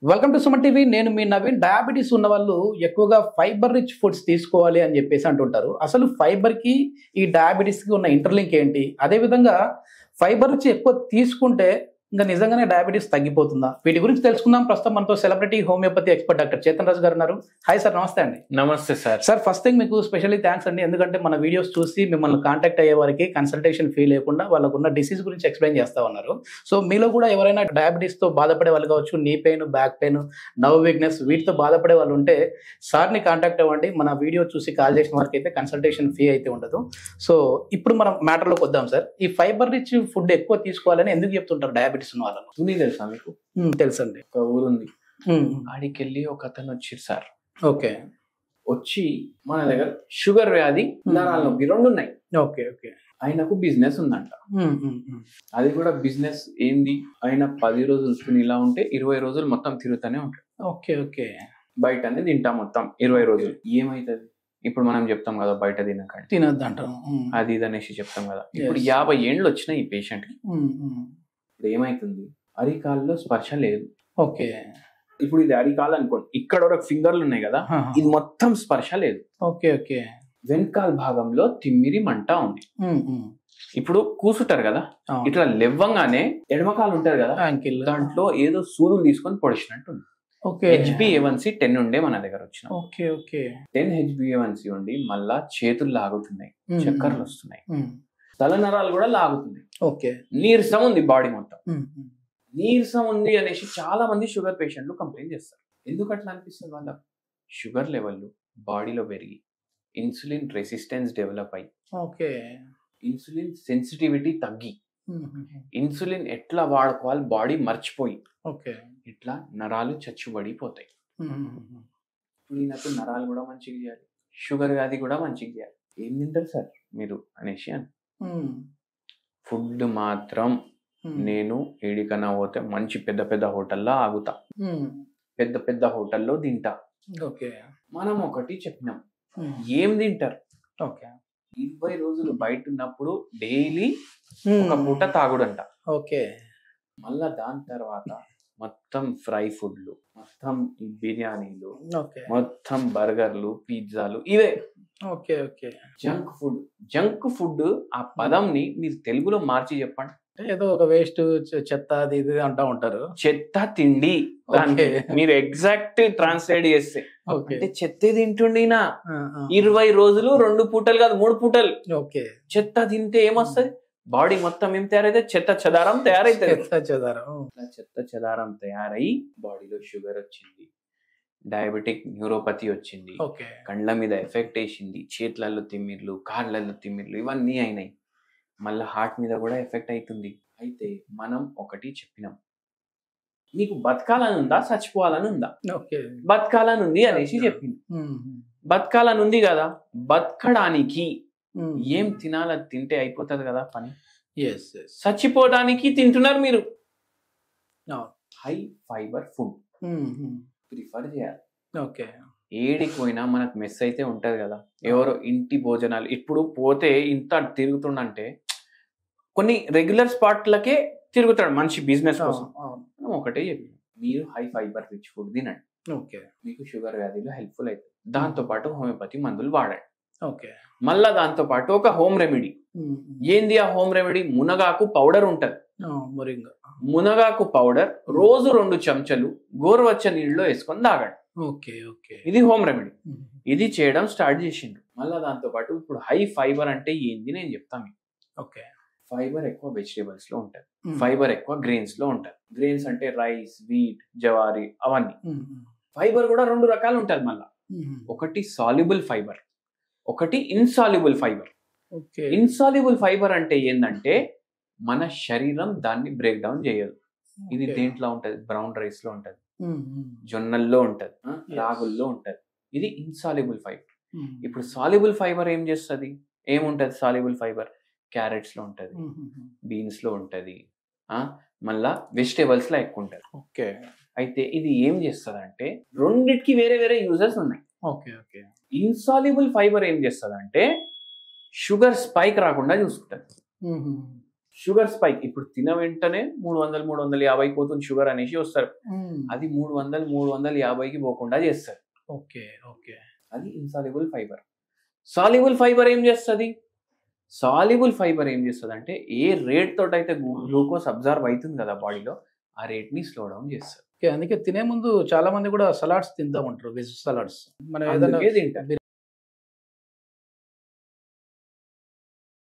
Welcome to Suman TV. నేను మీ Naveen. Diabetes ఉన్న వాళ్ళు ఎక్కువగా ఫైబర్ రిచ్ ఫుడ్స్ తీసుకోవాలి అని చెప్పేసి అంటుంటారు. అసలు ఫైబర్ కి ఈ డయాబెటీస్ కి ఉన్న ఇంటర్లింక్ ఏంటి? అదేవిధంగా ఫైబర్ రిచ్ ఎక్కువ తీసుకుంటే ఇంకా నిజంగానే డయాబెటీస్ తగ్గిపోతుందా? వీటి గురించి తెలుసుకుందాం. ప్రస్తుతం మనతో celebrity homeopathy expert doctor Chetan Raju garu ఉన్నారు. హాయ్ సార్, నమస్తే అండి. నమస్తే సార్. సార్, ఫస్ట్ థింగ్ మీకు స్పెషల్లీ థ్యాంక్స్ అండి. ఎందుకంటే మన వీడియోస్ చూసి మిమ్మల్ని కాంటాక్ట్ అయ్యే వారికి కన్సల్టేషన్ ఫీ లేకుండా వాళ్ళకున్న డిసీజ్ గురించి ఎక్స్ప్లెయిన్ చేస్తా ఉన్నారు. సో మీలో కూడా ఎవరైనా డయాబెటీస్తో బాధపడే వాళ్ళు కావచ్చు, knee pain, back pain, nerve weakness వీటితో బాధపడే వాళ్ళు ఉంటే సార్ని కాంటాక్ట్ అవ్వండి. మన వీడియో చూసి కాల్ చేసిన వారికి అయితే కన్సల్టేషన్ ఫీ అయితే ఉండదు. సో ఇప్పుడు మనం మ్యాటర్లోకి వద్దాం సార్. ఈ ఫైబర్ రిచ్ ఫుడ్ ఎక్కువ తీసుకోవాలని ఎందుకు చెప్తుంటారు డయాబెటీస్ ఉన్న వాళ్ళు? తుని తెలుసా మీకు? తెలుసండి. ఒక ఊరుంది, ఆడికి వెళ్ళి ఒక అతను వచ్చి సార్ ఓకే వచ్చి మన దగ్గర షుగర్ వ్యాధి, నరాల నొప్పి రెండు ఉన్నాయి. ఓకే ఓకే ఆయనకు బిజినెస్ ఉందంట. అది కూడా బిజినెస్ ఏంది, ఆయన 10 రోజులు తిని ఇలా ఉంటే 20 రోజులు మొత్తం తిరుగుతూనే ఉంటాడు. ఓకే ఓకే బయటనే తింటా మొత్తం 20 రోజులు. ఏమైతుంది? ఇప్పుడు మనం చెప్తాం కదా బయట తినకండి, తినద్దు అంటాం, అది ఇది అనేసి చెప్తాం కదా. ఇప్పుడు 50 ఏండ్లు వచ్చినాయి ఈ పేషెంట్ కి. ఇప్పుడు ఏమైతుంది? అరికాల్లో స్పర్శ లేదు. ఓకే ఇప్పుడు ఇది అరికాలు అనుకోండి, ఇక్కడ ఒక ఫింగర్లు ఉన్నాయి కదా, ఇది మొత్తం స్పర్శ లేదు. ఓకే ఓకే వెనకాల భాగంలో తిమ్మిరి మంట ఉంది. ఇప్పుడు కూసుంటారు కదా, ఇట్లా లెవ్వంగానే ఎడమకాలు ఉంటారు కదా, దాంట్లో ఏదో సూదులు తీసుకొని పొడిచినట్టు ఉంది. HbA1c 10 ఉండే మన దగ్గర వచ్చిన. ఓకే ఓకే 10 HbA1c ఉండి మళ్ళా చేతులు లాగుతున్నాయి, చక్కర్లు వస్తున్నాయి, తలనరాలు కూడా లాగుతున్నాయి. ఓకే నీరసం ఉంది, బాడీ మొత్తం నీరసం ఉంది అనేసి చాలా మంది షుగర్ పేషెంట్లు కంప్లైంట్ చేస్తారు. ఎందుకు అట్లా అనిపిస్తుంది? వాళ్ళ షుగర్ లెవెల్ బాడీలో పెరిగి ఇన్సులిన్ రెసిస్టెన్స్ డెవలప్ అయ్యి, ఓకే ఇన్సులిన్ సెన్సిటివిటీ తగ్గి, ఇన్సులిన్ ఎట్లా వాడుకోవాలి బాడీ మర్చిపోయి, ఓకే ఇట్లా నరాలు చచ్చుబడిపోతాయి. ఇప్పుడు ఈయనకు నరాలు కూడా మంచిగా చేయాలి, షుగర్ వ్యాధి కూడా మంచిగా చేయాలి. ఏం తింటారు సార్ మీరు అనేసి అని. ఫుడ్ మాత్రం నేను ఏడికన్నా పోతే మంచి పెద్ద పెద్ద హోటల్లో ఆగుతా, పెద్ద పెద్ద హోటల్లో తింటా. ఓకే మనం ఒకటి చెప్పినాం, ఏం తింటారు? ఓకే 20 రోజులు బయట ఉన్నప్పుడు డైలీ ఒక పూట తాగుడంట. ఓకే మళ్ళా దాని తర్వాత మొత్తం ఫ్రై ఫుడ్లు, మొత్తం ఈ బిర్యానీలు, మొత్తం బర్గర్లు, పిజ్జాలు, ఇవే. Okay okay junk food. Junk food ఆ పదంని మీరు తెలుగులో మార్చి చెప్పండి. ఏదో ఒక వేస్ట్, చెత్త, అది ఇది అంటా ఉంటారు. చెత్త తిండి మీరు ఎగ్జాక్ట్ ట్రాన్స్లేట్ చేస్తే అంటే చెత్త తింటుండినా 20 రోజులు 2 పూటలు కాదు 3 పూటలు. ఓకే చెత్త తింటే ఏమొస్తుంది? బాడీ మొత్తం ఏం తయారైతే చెత్త చెదారం తయారైతుంది. చెత్త చెదారం తయారై బాడీలో షుగర్ వచ్చింది, డయాబెటిక్ న్యూరోపతి వచ్చింది, కండ్ల మీద ఎఫెక్ట్ వేసింది, చేతులలో తిమ్మిర్లు, కాళ్ళల్లో తిమ్మిర్లు, ఇవన్నీ అయినాయి. మళ్ళీ హార్ట్ మీద కూడా ఎఫెక్ట్ అవుతుంది. అయితే మనం ఒకటి చెప్పినాం, నీకు బతకాలని ఉందా చచ్చిపోవాలని ఉందా? బతకాలని ఉంది అనేసి చెప్పింది. బతకాలని ఉంది కదా, బతకడానికి ఏం తినాలో తింటే అయిపోతుంది కదా పని. చచ్చిపోవడానికి తింటున్నారు మీరు. హై ఫైబర్ ఫుడ్ ప్రిఫర్ చేయాలి. ఓకే ఏడికి పోయినా మనకు మెస్ అయితే ఉంటది కదా, ఎవరో ఇంటి భోజనాలు. ఇప్పుడు పోతే ఇంత తిరుగుతుండంటే కొన్ని రెగ్యులర్ స్పాట్లకే తిరుగుతాడు మనిషి బిజినెస్ కోసం. ఒకటే చెప్పి, మీరు హై ఫైబర్ రిచ్ ఫుడ్ తినండి, ఓకే మీకు షుగర్ వ్యాధిలో హెల్ప్ఫుల్ అవుతుంది. దాంతో పాటు హోమియోపతి మందులు వాడండి. ఓకే మళ్ళా దాంతో పాటు ఒక హోమ్ రెమెడీ. ఏంది ఆ హోమ్ రెమెడీ? మునగాకు పౌడర్ ఉంటది. మునగాకు పౌడర్ రోజు 2 చెంచాలు గోరువెచ్చ నీళ్ళలో వేసుకొని తాగండి. ఓకే ఓకే ఇది హోమ్ రెమెడీ. ఇది చేయడం స్టార్ట్ చేసిండు. మళ్ళా దాంతో పాటు ఇప్పుడు హై ఫైబర్ అంటే ఏంది నేను చెప్తాను. ఓకే ఫైబర్ ఎక్కువ వెజిటేబుల్స్ లో ఉంటది, ఫైబర్ ఎక్కువ గ్రెయిన్స్ లో ఉంటది. గ్రెయిన్స్ అంటే రైస్, వీట్, జవారీ, అవన్నీ. ఫైబర్ కూడా 2 రకాలు ఉంటది మళ్ళా. ఒకటి సాల్యుబుల్ ఫైబర్, ఒకటి ఇన్సాల్యుబుల్ ఫైబర్. ఇన్సాల్యుబుల్ ఫైబర్ అంటే ఏంటంటే మన శరీరం దాన్ని బ్రేక్ డౌన్ చేయదు. ఇది దేంట్లో ఉంటది? బ్రౌన్ రైస్ లో ఉంటది, జొన్నల్లో ఉంటది, రాగుల్లో ఉంటది. ఇది ఇన్సాల్యుబుల్ ఫైబర్. ఇప్పుడు సాల్యుబుల్ ఫైబర్ ఏం చేస్తుంది? ఏముంటది సాల్యుబుల్ ఫైబర్? క్యారెట్స్ లో ఉంటది, బీన్స్ లో ఉంటది, మళ్ళా వెజిటేబుల్స్ లో ఎక్కువ ఉంటది. ఓకే అయితే ఇది ఏం చేస్తుంది అంటే రెండిటికి వేరే వేరే యూజెస్ ఉన్నాయి. ఓకే ఓకే ఇన్సాల్యుబుల్ ఫైబర్ ఏం చేస్తుంది అంటే షుగర్ స్పైక్ రాకుండా చూసుకుంటది. Sugar spike. ఇప్పుడు తిన వెంటనే 300 350 పోతుంది షుగర్ అనేసి వస్తారు. అది 300 350కి పోకుండా చేస్తారు. Okay okay. అది ఇన్సాల్యుబుల్ ఫైబర్. సాల్యుబుల్ ఫైబర్ ఏం చేస్తుంది? సాల్యుబుల్ ఫైబర్ ఏం చేస్తుంది అంటే ఏ రేట్ తోటి అయితే గ్లూకోజ్ అబ్జర్వ్ అవుతుంది కదా బాడీలో, ఆ రేట్ ని స్లో డౌన్ చేస్తుంది. అందుకే తినే ముందు చాలా మంది కూడా సలాడ్స్ తింటా ఉంటారు, వెజ్ సలాడ్స్. మనం అందుకే తింటారు.